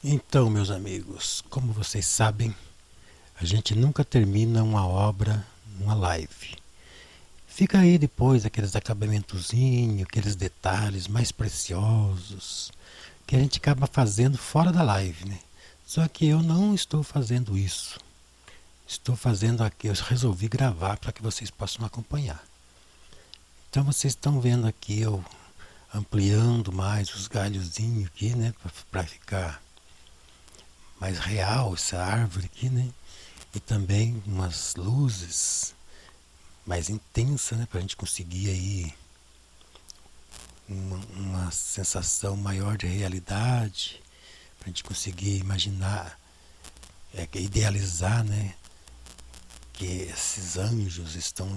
Então, meus amigos, como vocês sabem, a gente nunca termina uma obra numa live. Fica aí depois aqueles acabamentozinhos, aqueles detalhes mais preciosos que a gente acaba fazendo fora da live, né? Só que eu não estou fazendo isso. Estou fazendo aqui, eu resolvi gravar para que vocês possam acompanhar. Então vocês estão vendo aqui eu ampliando mais os galhozinhos aqui, né, para ficar mais real essa árvore aqui, né? E também umas luzes mais intensas, né? Para a gente conseguir aí uma sensação maior de realidade, para a gente conseguir imaginar, idealizar, né? Que esses anjos estão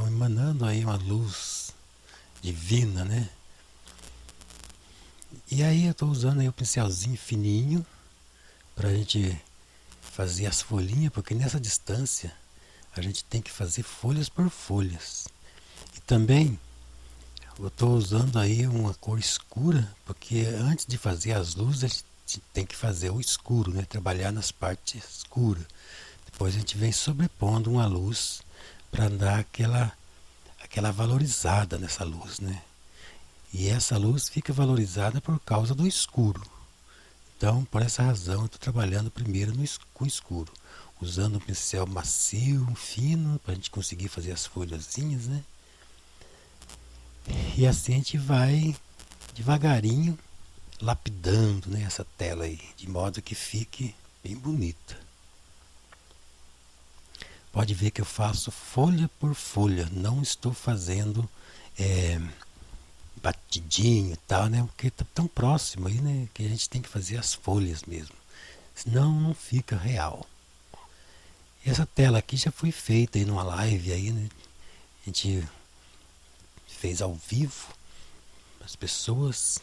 emanando aí uma luz divina, né? E aí eu estou usando aí o pincelzinho fininho para a gente fazer as folhinhas, porque nessa distância a gente tem que fazer folhas por folhas. E também eu estou usando aí uma cor escura, porque antes de fazer as luzes a gente tem que fazer o escuro, né? Trabalhar nas partes escuras. Depois a gente vem sobrepondo uma luz para dar aquela valorizada nessa luz, né? E essa luz fica valorizada por causa do escuro. Então, por essa razão, eu estou trabalhando primeiro com escuro, usando um pincel macio, fino, para a gente conseguir fazer as folhazinhas, né? E assim a gente vai devagarinho lapidando, né, essa tela aí, de modo que fique bem bonita. Pode ver que eu faço folha por folha, não estou fazendo batidinho e tal, né? Porque está tão próximo aí, né? Que a gente tem que fazer as folhas mesmo. Senão não fica real. E essa tela aqui já foi feita aí numa live aí, né? A gente fez ao vivo as pessoas.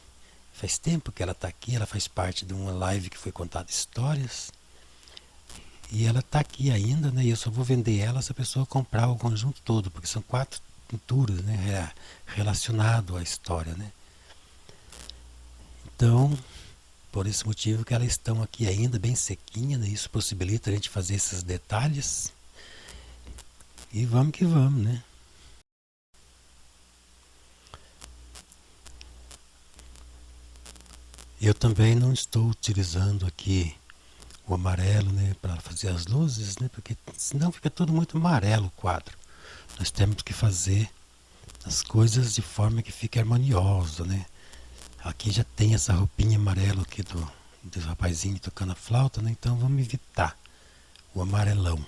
Faz tempo que ela está aqui, ela faz parte de uma live que foi contada histórias. E ela está aqui ainda, né? E eu só vou vender ela se a pessoa comprar o conjunto todo, porque são 4 pinturas, né? Relacionado à história, né? Então, por esse motivo que elas estão aqui ainda bem sequinha, né? Isso possibilita a gente fazer esses detalhes. E vamos que vamos, né? Eu também não estou utilizando aqui o amarelo, né, para fazer as luzes, né, porque senão fica tudo muito amarelo o quadro. Nós temos que fazer as coisas de forma que fique harmoniosa, né? Aqui já tem essa roupinha amarela aqui do rapazinho tocando a flauta, né? Então vamos evitar o amarelão,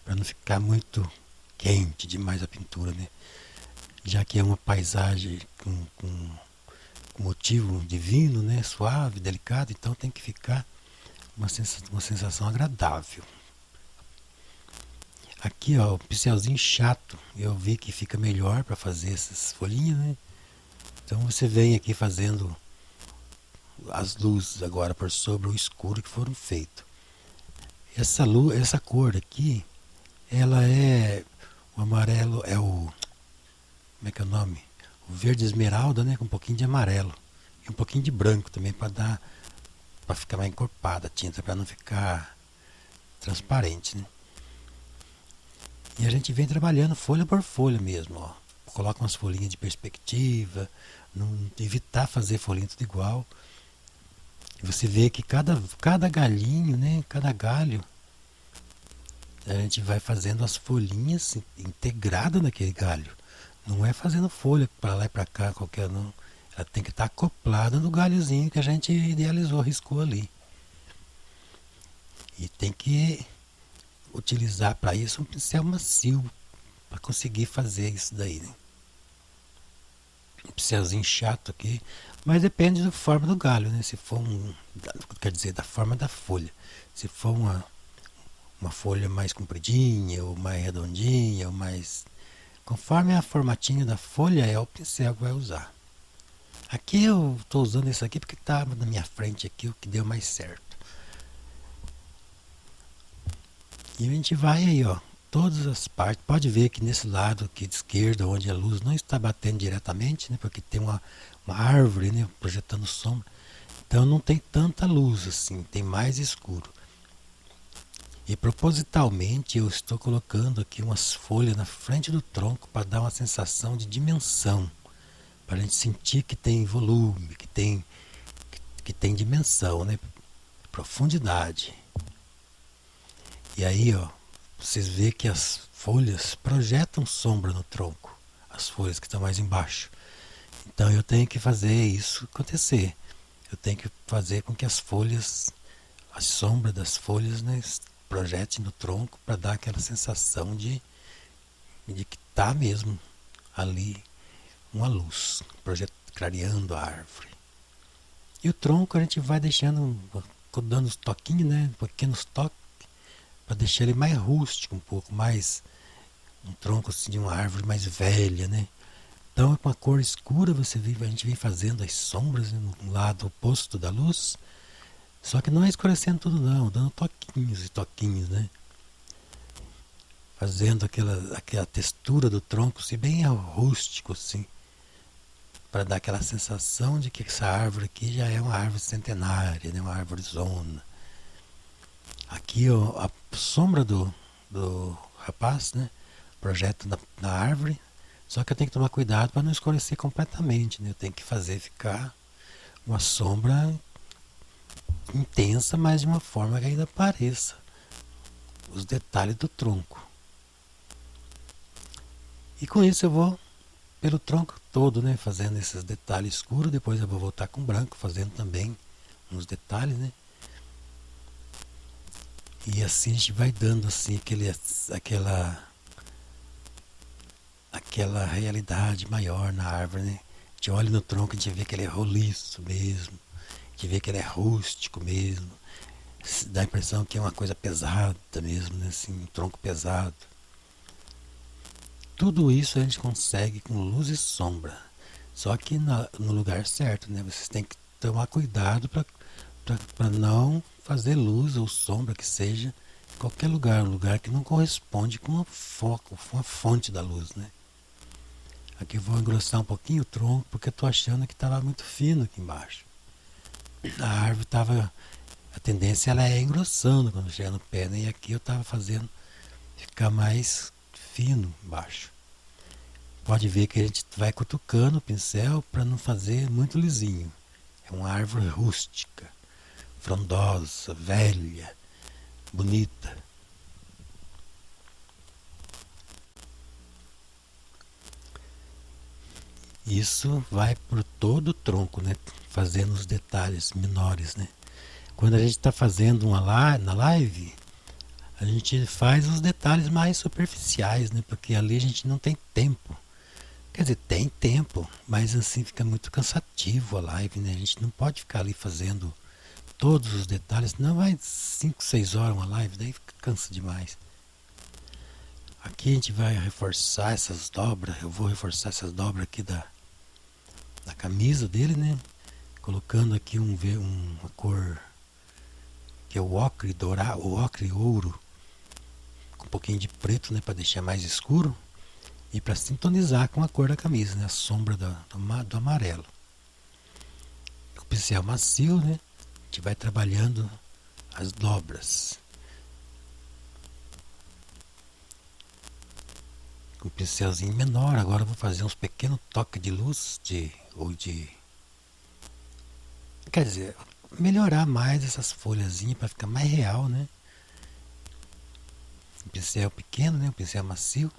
para não ficar muito quente demais a pintura, né? Já que é uma paisagem com motivo divino, né? Suave, delicado, então tem que ficar uma sensação agradável. Aqui, ó, o pincelzinho chato, eu vi que fica melhor para fazer essas folhinhas, né? Então você vem aqui fazendo as luzes agora por sobre o escuro que foram feitos. Essa luz, essa cor aqui, ela é o amarelo, é o, como é que é o nome? O verde esmeralda, né, com um pouquinho de amarelo e um pouquinho de branco também para ficar mais encorpada a tinta, para não ficar transparente, né? E a gente vem trabalhando folha por folha mesmo, ó. Coloca umas folhinhas de perspectiva, não evitar fazer folhinha tudo igual. E você vê que cada galhinho, né, cada galho, a gente vai fazendo as folhinhas integradas naquele galho. Não é fazendo folha para lá e para cá, qualquer não. Ela tem que estar acoplada no galhozinho que a gente idealizou, riscou ali. E tem que utilizar para isso um pincel macio para conseguir fazer isso daí, né? Um pincelzinho chato aqui, mas depende da forma do galho, né? Se for quer dizer, da forma da folha. Se for uma folha mais compridinha, ou mais redondinha, ou mais... Conforme a formatinho da folha, é o pincel que vai usar. Aqui eu estou usando esse aqui porque estava na minha frente aqui, o que deu mais certo. E a gente vai aí, ó, todas as partes. Pode ver que nesse lado aqui de esquerda, onde a luz não está batendo diretamente, né, porque tem uma árvore, né, projetando sombra. Então não tem tanta luz assim, tem mais escuro. E propositalmente eu estou colocando aqui umas folhas na frente do tronco para dar uma sensação de dimensão, para a gente sentir que tem volume, que tem dimensão, né? Profundidade. E aí, ó, vocês veem que as folhas projetam sombra no tronco, as folhas que estão mais embaixo. Então eu tenho que fazer isso acontecer. Eu tenho que fazer com que as folhas, a sombra das folhas, né, projete no tronco para dar aquela sensação de que está mesmo ali uma luz clareando a árvore. E o tronco a gente vai deixando, dando os toquinhos, né, pequenos toques, para deixar ele mais rústico, um pouco mais, um tronco assim de uma árvore mais velha, né? Então com a cor escura a gente vem fazendo as sombras, né, no lado oposto da luz, só que não é escurecendo tudo não, dando toquinhos e toquinhos, né? Fazendo aquela textura do tronco assim, bem rústico assim, para dar aquela sensação de que essa árvore aqui já é uma árvore centenária, né? Uma árvore zona. Aqui ó, a sombra do rapaz, né? Projeta na árvore, só que eu tenho que tomar cuidado para não escurecer completamente, né? Eu tenho que fazer ficar uma sombra intensa, mas de uma forma que ainda pareça os detalhes do tronco. E com isso eu vou pelo tronco todo, né? Fazendo esses detalhes escuros, depois eu vou voltar com branco, fazendo também uns detalhes, né? E assim a gente vai dando assim aquela realidade maior na árvore, né? A gente olha no tronco, a gente vê que ele é roliço mesmo, a gente vê que ele é rústico mesmo, dá a impressão que é uma coisa pesada mesmo, né? Assim, um tronco pesado. Tudo isso a gente consegue com luz e sombra, só que no lugar certo, né? Vocês têm que tomar cuidado para não fazer luz ou sombra que seja em qualquer lugar, um lugar que não corresponde com o foco, com a fonte da luz, né? Aqui eu vou engrossar um pouquinho o tronco, porque eu estou achando que estava muito fino aqui embaixo. A árvore estava, a tendência ela é engrossando quando chega no pé, né? E aqui eu estava fazendo ficar mais fino embaixo. Pode ver que a gente vai cutucando o pincel para não fazer muito lisinho. É uma árvore rústica, frondosa, velha, bonita. Isso vai por todo o tronco, né? Fazendo os detalhes menores, né? Quando a gente está fazendo na live, a gente faz os detalhes mais superficiais, né? Porque ali a gente não tem tempo. Quer dizer, tem tempo, mas assim fica muito cansativo a live, né? A gente não pode ficar ali fazendo todos os detalhes, senão vai 5, 6 horas uma live, daí cansa demais. Aqui a gente vai reforçar essas dobras, eu vou reforçar essas dobras aqui da camisa dele, né? Colocando aqui uma cor que é o ocre dourado, o ocre ouro, com um pouquinho de preto, né? Para deixar mais escuro e para sintonizar com a cor da camisa, né? A sombra do amarelo. O pincel macio, né? A gente vai trabalhando as dobras. Com um pincelzinho menor, agora eu vou fazer uns pequenos toques de luz, quer dizer, melhorar mais essas folhazinhas para ficar mais real, né? Um pincel pequeno, né? Um pincel macio.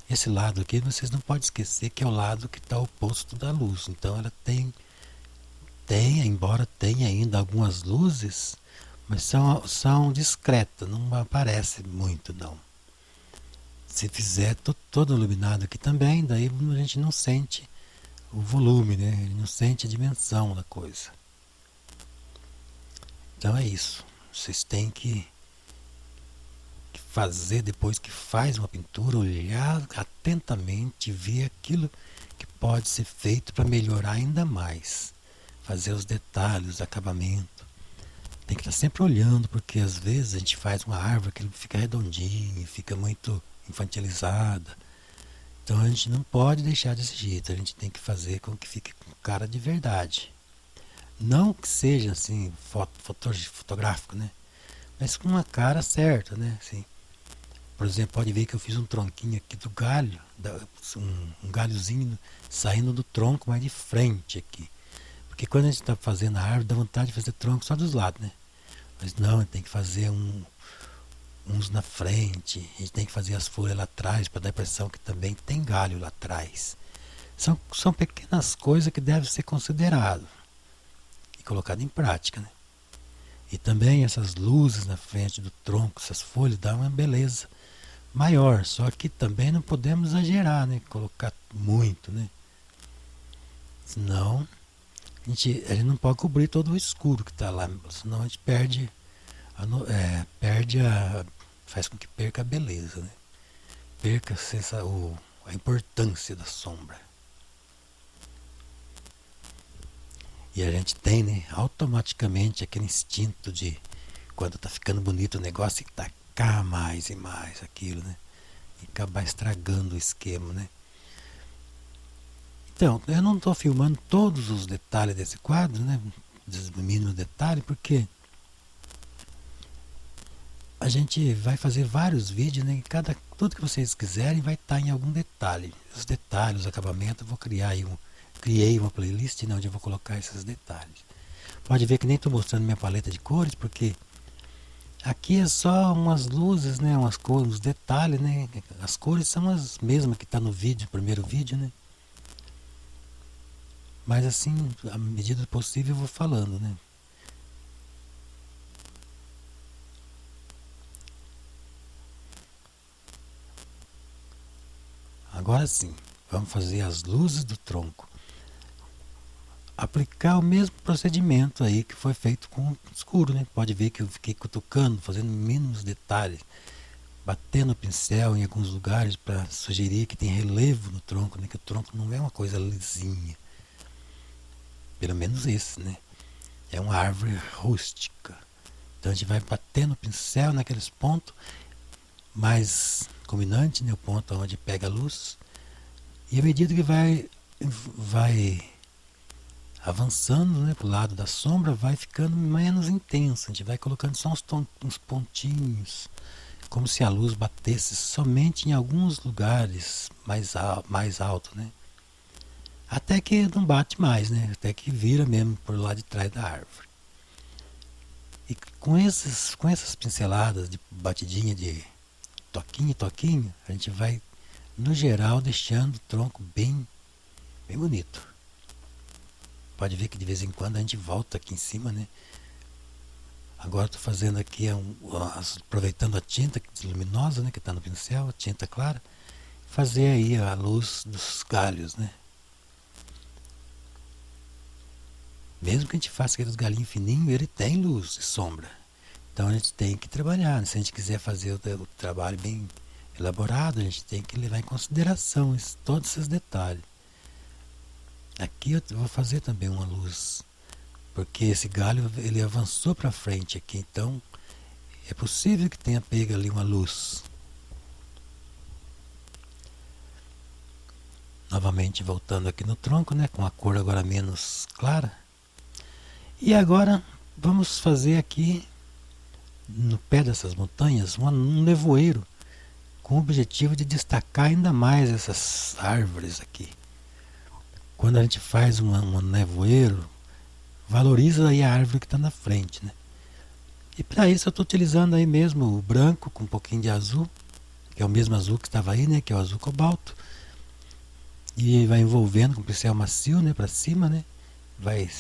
Esse lado aqui vocês não podem esquecer que é o lado que está oposto da luz. Então ela tem, embora tenha ainda algumas luzes, mas são discretas, não aparece muito não. Se fizer todo iluminado aqui também, daí a gente não sente o volume, né? A gente não sente a dimensão da coisa. Então é isso. Vocês têm que fazer, depois que faz uma pintura, olhar atentamente, ver aquilo que pode ser feito para melhorar ainda mais. Fazer os detalhes, o acabamento. Tem que estar sempre olhando, porque às vezes a gente faz uma árvore que fica redondinha, fica muito infantilizada. Então a gente não pode deixar desse jeito, a gente tem que fazer com que fique com cara de verdade. Não que seja assim, fotográfico, né? Mas com uma cara certa, né? Assim, por exemplo, pode ver que eu fiz um tronquinho aqui do galho, um galhozinho saindo do tronco, mas de frente aqui. Porque quando a gente está fazendo a árvore, dá vontade de fazer tronco só dos lados, né? Mas não, tem que fazer uns na frente, a gente tem que fazer as folhas lá atrás para dar a impressão que também tem galho lá atrás. São pequenas coisas que devem ser consideradas e colocadas em prática, né? E também essas luzes na frente do tronco, essas folhas, dão uma beleza maior. Só que também não podemos exagerar, né? Colocar muito, né? Senão a gente não pode cobrir todo o escuro que está lá, senão a gente faz com que perca a beleza, né? Perca a importância da sombra. E a gente tem, né, automaticamente aquele instinto de, quando tá ficando bonito o negócio, tacar mais e mais aquilo, né? E acabar estragando o esquema, né? Então, eu não estou filmando todos os detalhes desse quadro, né? Dos mínimos detalhes, porque a gente vai fazer vários vídeos, né? Tudo que vocês quiserem vai estar em algum detalhe. Os detalhes, os acabamentos, eu vou criei uma playlist onde eu vou colocar esses detalhes. Pode ver que nem estou mostrando minha paleta de cores, porque aqui é só umas luzes, né? Umas cores, uns detalhes, né? As cores são as mesmas que está no vídeo, primeiro vídeo, né? Mas assim, à medida do possível eu vou falando, né? Agora sim, vamos fazer as luzes do tronco. Aplicar o mesmo procedimento aí que foi feito com o escuro, né? Pode ver que eu fiquei cutucando, fazendo mínimos detalhes, batendo o pincel em alguns lugares para sugerir que tem relevo no tronco, né? Que o tronco não é uma coisa lisinha. Pelo menos esse, né? É uma árvore rústica. Então a gente vai batendo o pincel naqueles pontos mais culminantes, né? O ponto onde pega a luz. E à medida que vai avançando, né, para o lado da sombra, vai ficando menos intenso. A gente vai colocando só uns pontinhos, como se a luz batesse somente em alguns lugares mais alto, né? Até que não bate mais, né? Até que vira mesmo por lá de trás da árvore. E com essas pinceladas de batidinha de toquinho em toquinho, a gente vai, no geral, deixando o tronco bem bonito. Pode ver que de vez em quando a gente volta aqui em cima, né? Agora estou fazendo aqui, aproveitando a tinta luminosa, né, que está no pincel, a tinta clara, fazer aí a luz dos galhos, né? Mesmo que a gente faça aqueles galinhos fininhos, ele tem luz e sombra. Então a gente tem que trabalhar, né? Se a gente quiser fazer o trabalho bem elaborado, a gente tem que levar em consideração todos esses detalhes. Aqui eu vou fazer também uma luz, porque esse galho ele avançou para frente aqui, então é possível que tenha pego ali uma luz. Novamente voltando aqui no tronco, né, com a cor agora menos clara. E agora vamos fazer aqui no pé dessas montanhas um nevoeiro, com o objetivo de destacar ainda mais essas árvores aqui. Quando a gente faz um nevoeiro, valoriza aí a árvore que está na frente, né? E para isso eu estou utilizando aí mesmo o branco com um pouquinho de azul, que é o mesmo azul que estava aí, né? Que é o azul cobalto. E vai envolvendo com o pincel macio, né? Para cima, né? Vai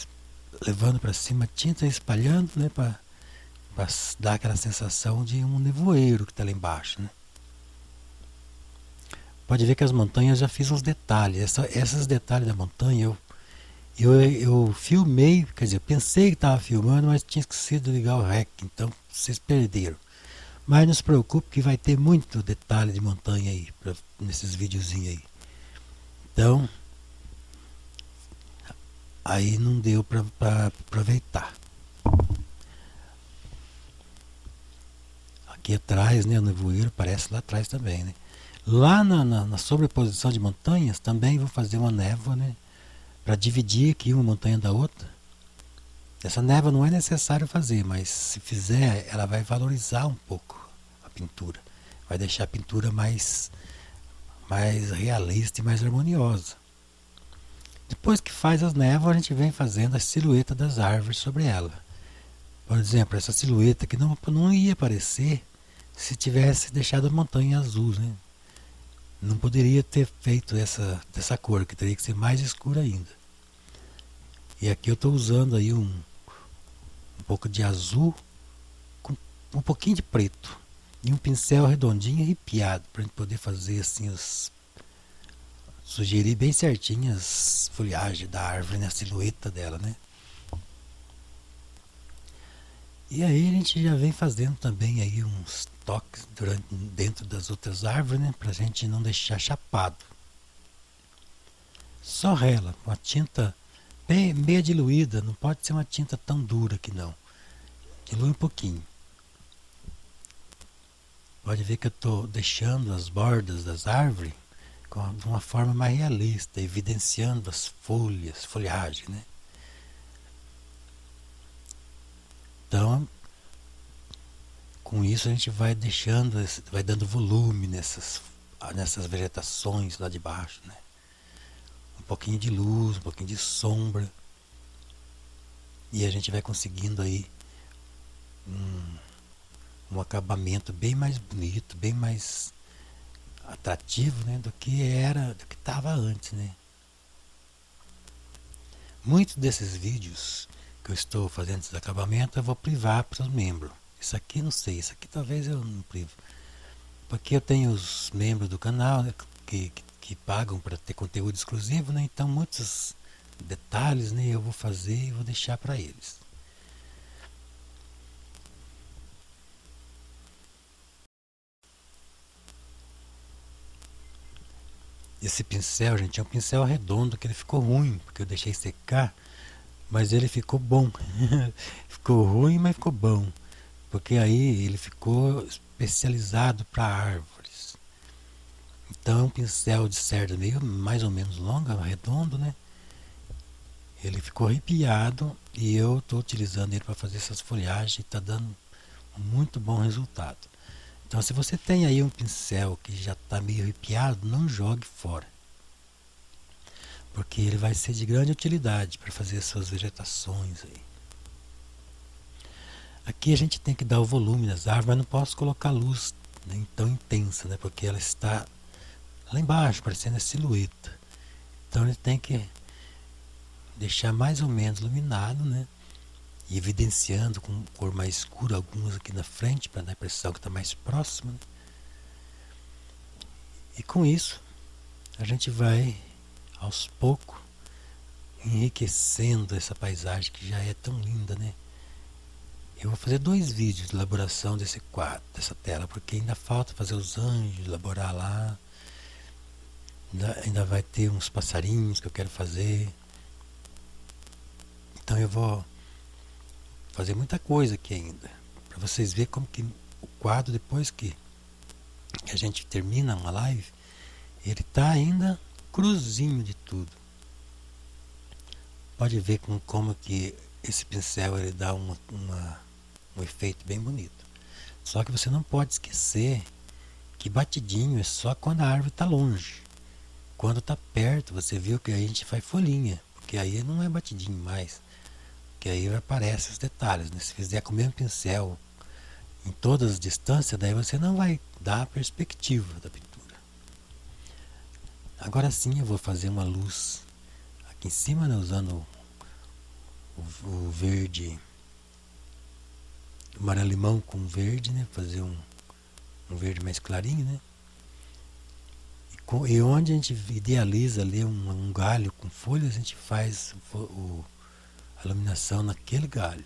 levando para cima a tinta, espalhando, né? Para dar aquela sensação de um nevoeiro que está lá embaixo, né? Pode ver que as montanhas já fiz uns detalhes. Esses detalhes da montanha eu filmei, quer dizer, pensei que estava filmando, mas tinha esquecido de ligar o REC, então vocês perderam. Mas não se preocupe que vai ter muito detalhe de montanha aí, nesses videozinhos aí. Então, aí não deu para aproveitar. Aqui atrás, né, o nevoeiro aparece lá atrás também, né? Lá na sobreposição de montanhas também vou fazer uma névoa, né? Para dividir aqui uma montanha da outra. Essa névoa não é necessário fazer, mas se fizer, ela vai valorizar um pouco a pintura. Vai deixar a pintura mais realista e mais harmoniosa. Depois que faz as névoas, a gente vem fazendo a silhueta das árvores sobre ela. Por exemplo, essa silhueta que não ia aparecer se tivesse deixado a montanha azul, né? Não poderia ter feito dessa cor, que teria que ser mais escura ainda. E aqui eu estou usando aí um pouco de azul com um pouquinho de preto e um pincel redondinho arrepiado para a gente poder fazer assim sugerir bem certinho as folhagens da árvore, né, a silhueta dela, né? E aí a gente já vem fazendo também aí uns toques dentro das outras árvores, né, para a gente não deixar chapado. Só rela, uma tinta bem meia diluída, não pode ser uma tinta tão dura que não. Dilui um pouquinho. Pode ver que eu estou deixando as bordas das árvores de uma forma mais realista, evidenciando as folhas, folhagem, né? Então, com isso a gente vai deixando, vai dando volume nessas vegetações lá de baixo, né? Um pouquinho de luz, um pouquinho de sombra, e a gente vai conseguindo aí um acabamento bem mais bonito, bem mais atrativo, né, do que estava antes, né? Muitos desses vídeos que eu estou fazendo esse acabamento eu vou privar para os membros. Isso aqui não sei, isso aqui talvez eu não privo. Porque eu tenho os membros do canal, né, que pagam para ter conteúdo exclusivo, né? Então muitos detalhes, né, eu vou fazer e vou deixar para eles. Esse pincel, gente, é um pincel redondo que ele ficou ruim, porque eu deixei secar, mas ele ficou bom. Ficou ruim, mas ficou bom. Porque aí ele ficou especializado para árvores. Então é um pincel de cerda meio mais ou menos longa, redondo, né? Ele ficou arrepiado e eu estou utilizando ele para fazer essas folhagens e está dando um muito bom resultado. Então se você tem aí um pincel que já está meio arrepiado, não jogue fora. Porque ele vai ser de grande utilidade para fazer as suas vegetações aí. Aqui a gente tem que dar o volume das árvores, mas não posso colocar luz, né, tão intensa, né? Porque ela está lá embaixo, parecendo a silhueta. Então ele tem que deixar mais ou menos iluminado, né? E evidenciando com cor mais escura algumas aqui na frente, para dar a impressão que está mais próximo, né? E com isso, a gente vai, aos poucos, enriquecendo essa paisagem que já é tão linda, né? Eu vou fazer 2 vídeos de elaboração desse quadro, dessa tela, porque ainda falta fazer os anjos, elaborar lá. Ainda vai ter uns passarinhos que eu quero fazer. Então eu vou fazer muita coisa aqui ainda. Para vocês verem como que o quadro, depois que a gente termina uma live, ele tá ainda cruzinho de tudo. Pode ver como que esse pincel ele dá um efeito bem bonito. Só que você não pode esquecer que batidinho é só quando a árvore está longe. Quando está perto, você viu que a gente faz folhinha, porque aí não é batidinho mais, que aí aparecem os detalhes, né? Se fizer com o mesmo pincel em todas as distâncias, daí você não vai dar a perspectiva da pintura. Agora sim eu vou fazer uma luz aqui em cima, né, usando o verde, o amarelo limão com verde, né, fazer um verde mais clarinho, né? E onde a gente idealiza ali um galho com folhas, a gente faz a iluminação naquele galho.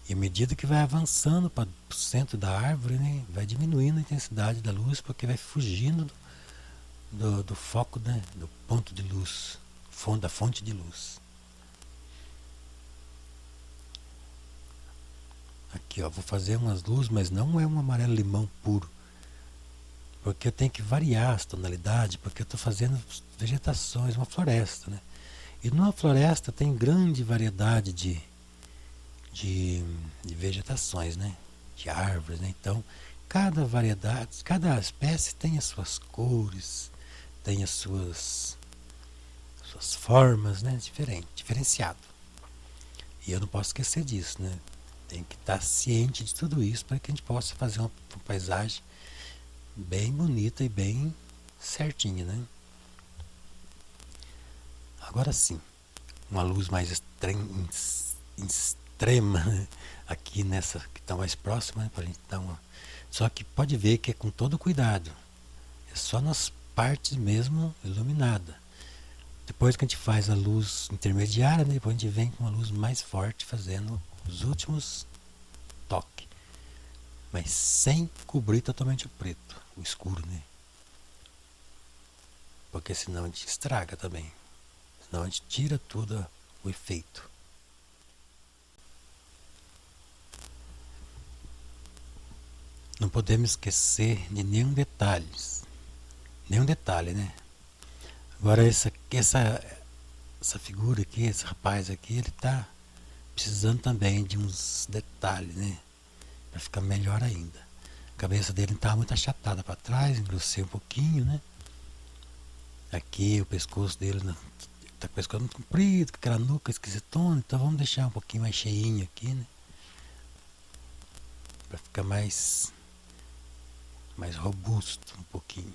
E à medida que vai avançando para o centro da árvore, né, vai diminuindo a intensidade da luz, porque vai fugindo do foco, né, do ponto de luz, da fonte de luz. Aqui, ó, vou fazer umas luzes, mas não é um amarelo limão puro, porque eu tenho que variar as tonalidades, porque eu estou fazendo vegetações, uma floresta, né? E numa floresta tem grande variedade de, de vegetações, né? De árvores, né? Então, cada variedade, cada espécie tem as suas cores, tem suas formas, né? Diferenciado. E eu não posso esquecer disso, né? Tem que estar ciente de tudo isso para que a gente possa fazer uma paisagem bem bonita e bem certinha, né? Agora sim, uma luz mais extrema, né? Aqui nessa que está mais próxima, né? Para a gente dar uma. Só que pode ver que é com todo cuidado. É só nas partes mesmo iluminada. Depois que a gente faz a luz intermediária, né? Depois a gente vem com uma luz mais forte fazendo os últimos toques. Mas sem cobrir totalmente o preto, o escuro, né? Porque senão a gente estraga também. Senão a gente tira tudo o efeito. Não podemos esquecer de nenhum detalhe. Nenhum detalhe, né? Agora essa figura aqui, esse rapaz aqui, ele tá precisando também de uns detalhes, né? Para ficar melhor ainda. A cabeça dele estava muito achatada para trás, engrossei um pouquinho, né? Aqui o pescoço dele tá com o pescoço muito comprido, com aquela nuca esquisitona, então vamos deixar um pouquinho mais cheinho aqui, né? Para ficar mais robusto um pouquinho.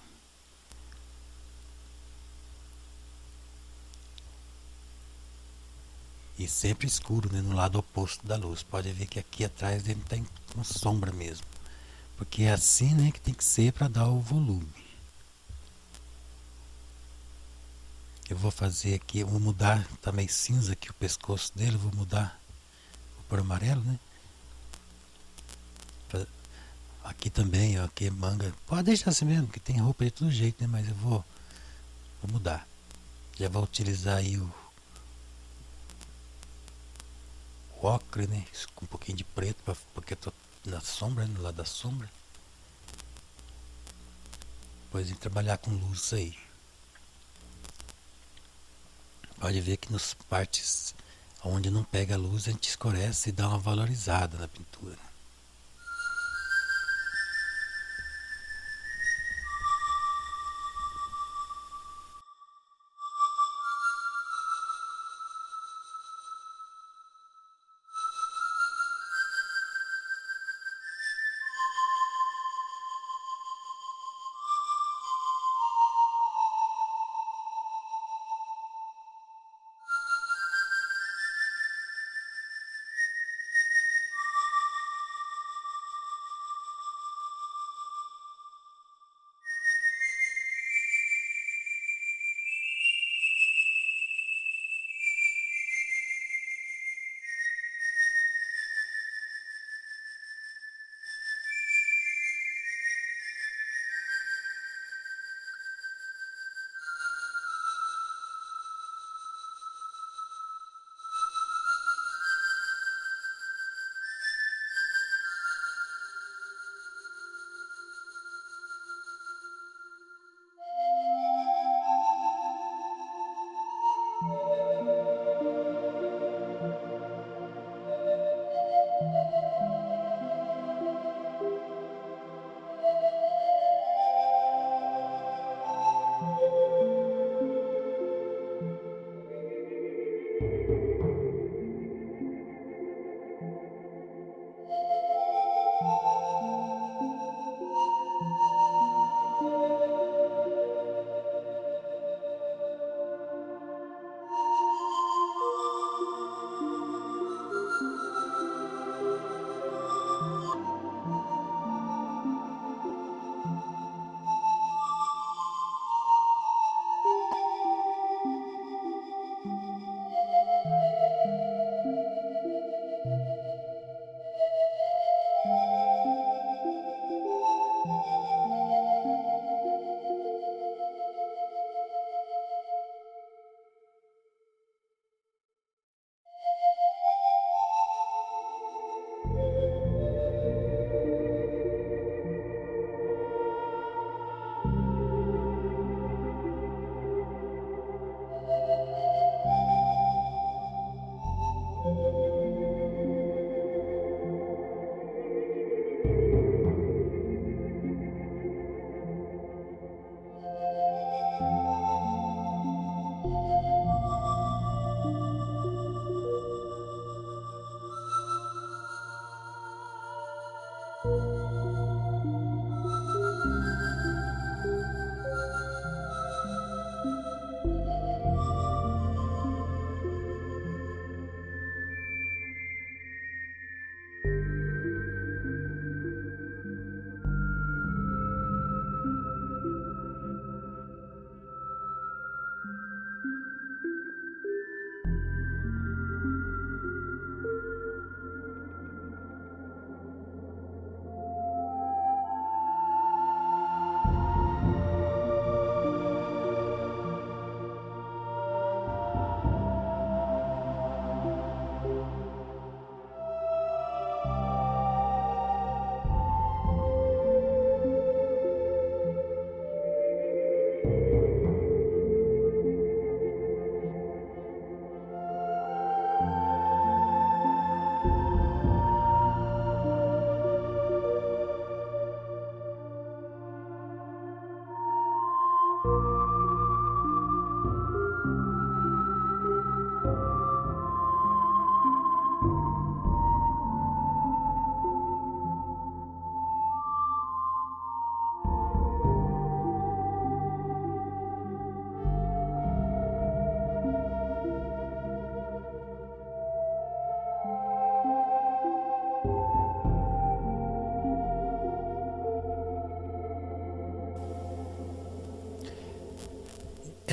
E sempre escuro, né? No lado oposto da luz. Pode ver que aqui atrás dele tem uma sombra mesmo. Porque é assim, né, que tem que ser para dar o volume. Eu vou fazer aqui, eu vou mudar, tá meio cinza aqui o pescoço dele, eu vou mudar, vou pôr amarelo, né? Aqui também, ó, aqui é manga. Pode deixar assim mesmo, que tem roupa de todo jeito, né? Mas eu vou mudar. Já vou utilizar aí o ocre, né? Com um pouquinho de preto, porque eu tô na sombra, né? No lado da sombra. Depois de trabalhar com luz aí. Pode ver que nas partes onde não pega a luz, a gente escurece e dá uma valorizada na pintura.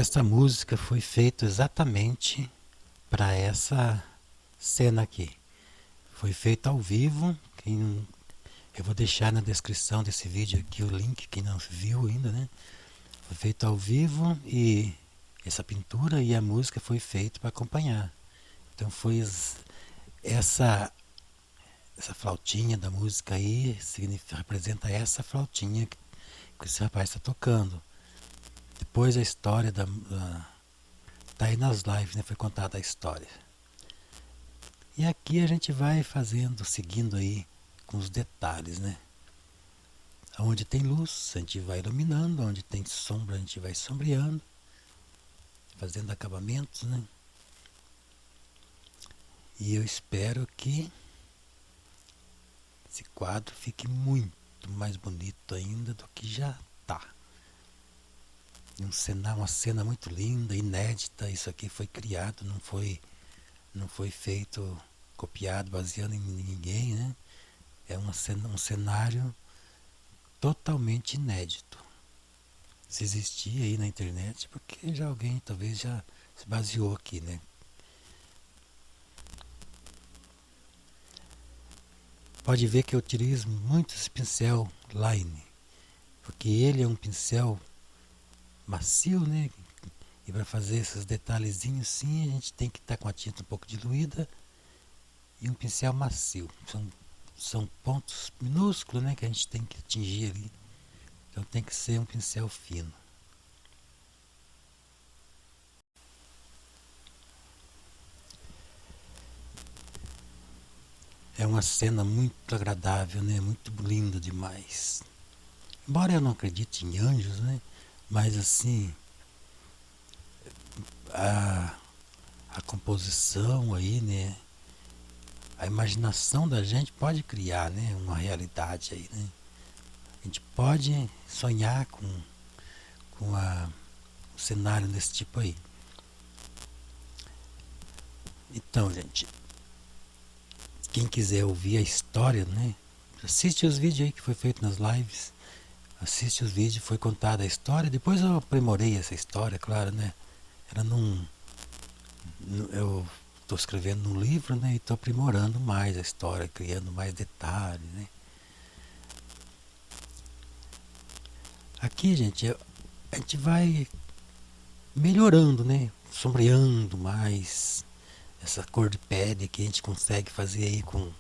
essa música foi feita exatamente para essa cena aqui. Foi feita ao vivo. Eu vou deixar na descrição desse vídeo aqui o link, quem não viu ainda, né? Foi feito ao vivo e essa pintura e a música foi feita para acompanhar. Então foi essa flautinha da música aí, representa essa flautinha que esse rapaz está tocando. Depois a história tá aí nas lives, né? Foi contada a história. E aqui a gente vai fazendo, seguindo aí com os detalhes, né? Onde tem luz, a gente vai iluminando, onde tem sombra, a gente vai sombreando, fazendo acabamentos, né? E eu espero que esse quadro fique muito mais bonito ainda do que já está. Uma cena muito linda, inédita. Isso aqui foi criado, não foi feito, copiado, baseando em ninguém, né? É um cenário totalmente inédito. Se existir aí na internet, porque já alguém talvez já se baseou aqui, né? Pode ver que eu utilizo muito esse pincel Line, porque ele é um pincel macio, né? E para fazer esses detalhezinhos sim, a gente tem que estar com a tinta um pouco diluída e um pincel macio. São pontos minúsculos, né, que a gente tem que atingir ali. Então tem que ser um pincel fino. É uma cena muito agradável, né? Muito linda demais. Embora eu não acredite em anjos, né? Mas assim, a, a composição aí, né? A imaginação da gente pode criar, né? Uma realidade aí, né? A gente pode sonhar com um cenário desse tipo aí. Então, gente, quem quiser ouvir a história, né? Assiste os vídeos aí que foi feito nas lives. Assiste os vídeos, foi contada a história. Depois eu aprimorei essa história, claro, né? Eu estou escrevendo um livro, né? E estou aprimorando mais a história, criando mais detalhes, né? Aqui, gente, a gente vai melhorando, né? Sombreando mais essa cor de pele que a gente consegue fazer aí com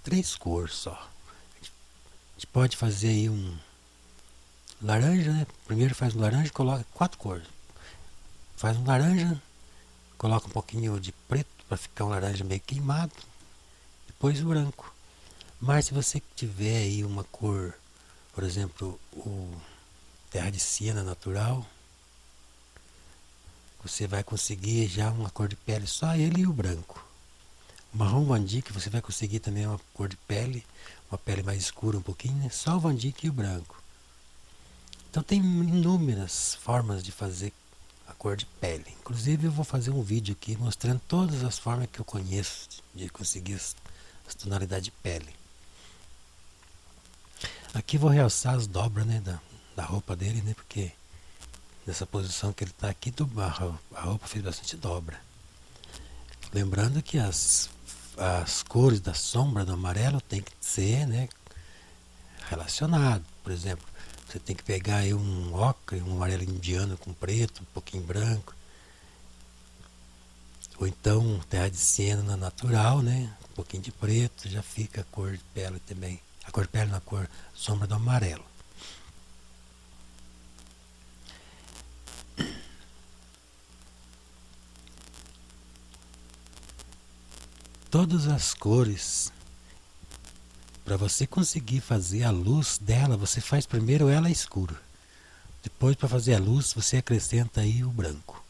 3 cores só. A gente pode fazer aí um laranja, né? Primeiro faz um laranja e coloca 4 cores. Faz um laranja, coloca um pouquinho de preto para ficar um laranja meio queimado. Depois o branco. Mas se você tiver aí uma cor, por exemplo, o terra de siena natural, você vai conseguir já uma cor de pele só ele e o branco. O marrom Van Dyck você vai conseguir também uma cor de pele, uma pele mais escura um pouquinho, né? Só o Van Dyck e o branco. Então tem inúmeras formas de fazer a cor de pele. Inclusive eu vou fazer um vídeo aqui mostrando todas as formas que eu conheço de conseguir as tonalidades de pele. Aqui vou realçar as dobras, né, da roupa dele, né, porque nessa posição que ele está aqui, a roupa fez bastante dobra. Lembrando que as cores da sombra do amarelo tem que ser, né, relacionado. Por exemplo, você tem que pegar aí um ocre, um amarelo indiano com preto, um pouquinho branco. Ou então terra de siena natural, né? Um pouquinho de preto, já fica a cor de pele também. A cor de pele na cor sombra do amarelo. Todas as cores, para você conseguir fazer a luz dela, você faz primeiro ela escura. Depois, para fazer a luz, você acrescenta aí o branco.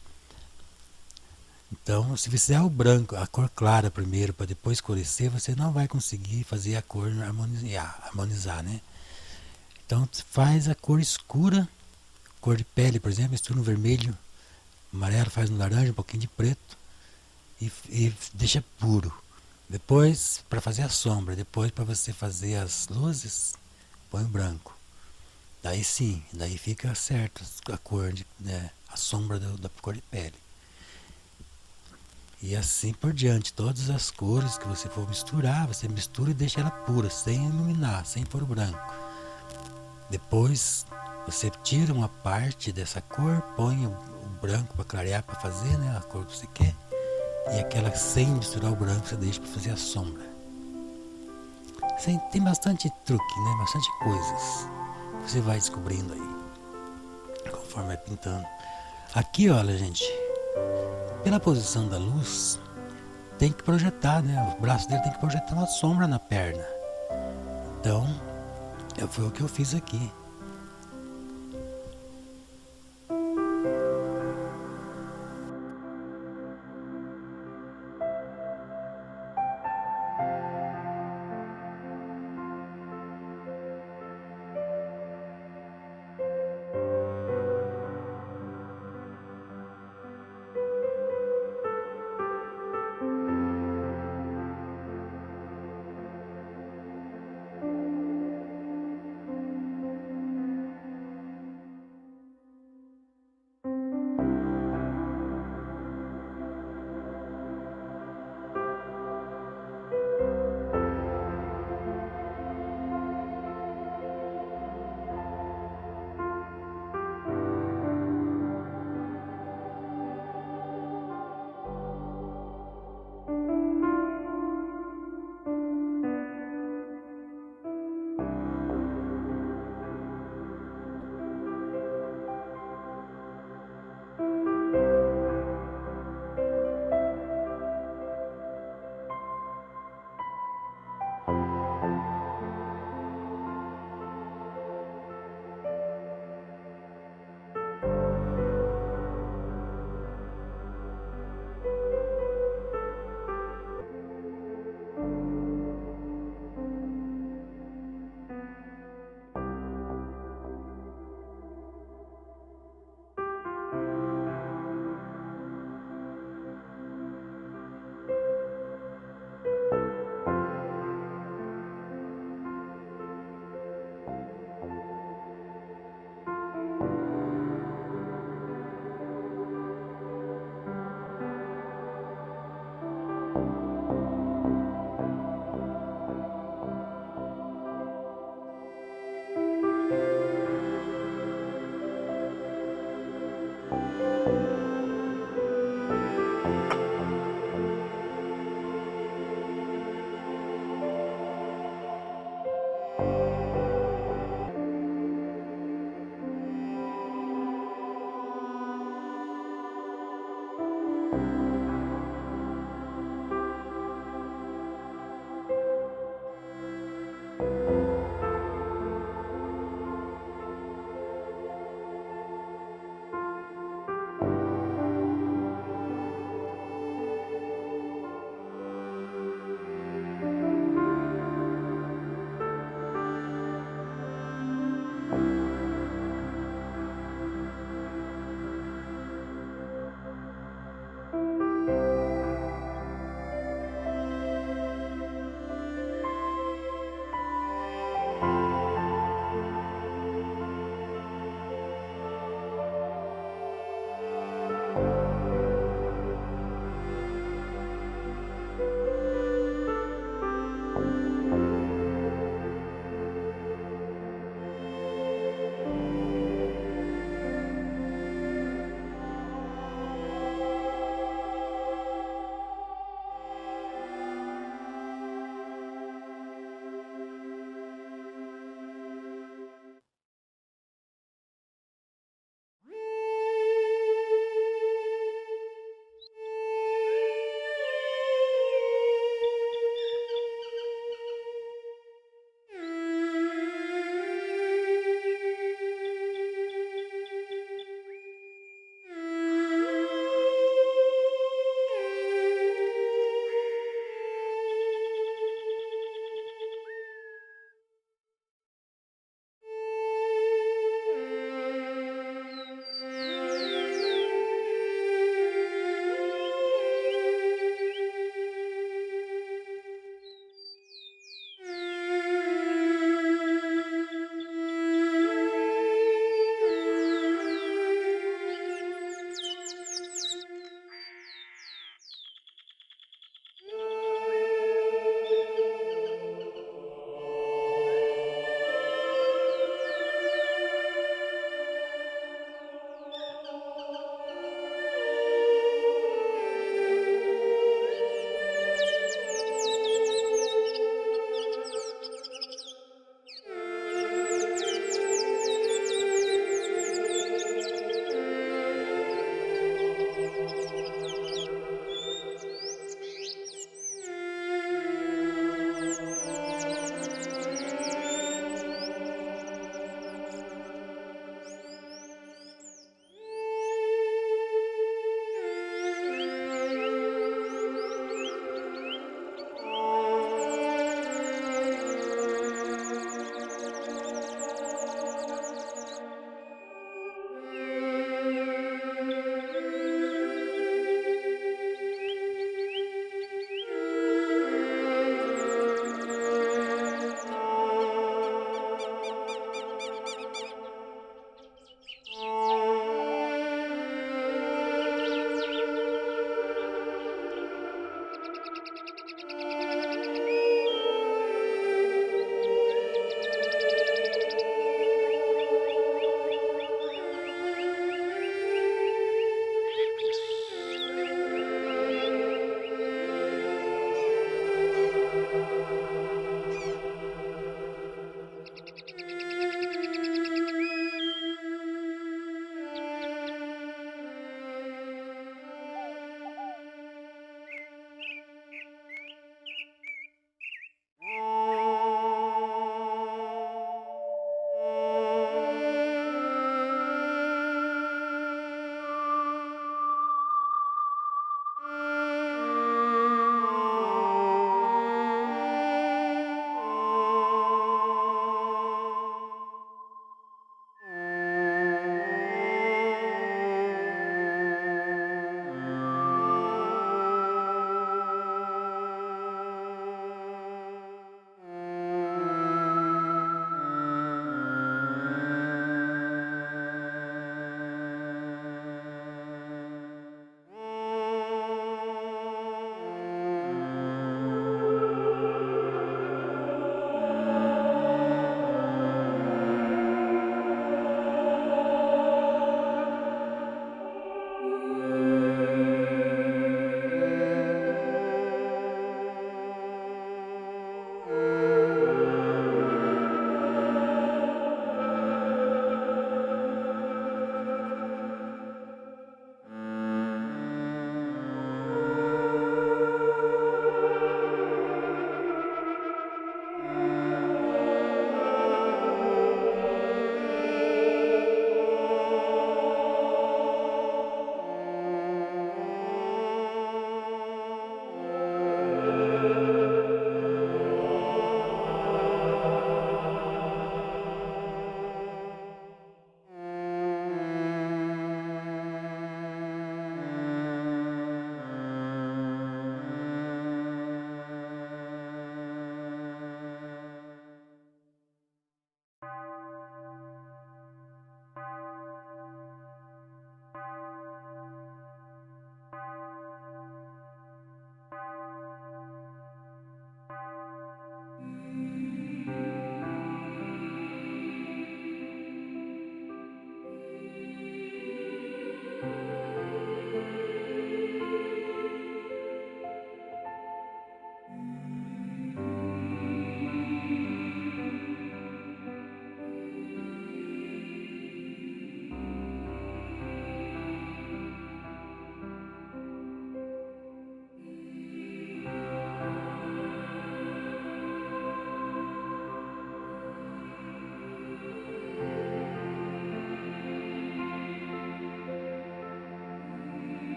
Então, se você fizer o branco, a cor clara primeiro, para depois escurecer, você não vai conseguir fazer a cor harmonizar, né? Então, faz a cor escura, cor de pele, por exemplo, mistura no vermelho, amarelo, faz no laranja, um pouquinho de preto e deixa puro. Depois, para fazer a sombra, depois para você fazer as luzes, põe o branco. Daí sim, daí fica certo a cor, né, a sombra da cor de pele. E assim por diante, todas as cores que você for misturar, você mistura e deixa ela pura, sem iluminar, sem pôr o branco. Depois você tira uma parte dessa cor, põe o branco para clarear, para fazer, né, a cor que você quer. E aquela sem misturar o branco você deixa para fazer a sombra. Tem bastante truque, né, bastante coisas que você vai descobrindo aí, conforme vai pintando. Aqui, olha, gente, pela posição da luz, tem que projetar, né? O braço dele tem que projetar uma sombra na perna. Então, foi o que eu fiz aqui.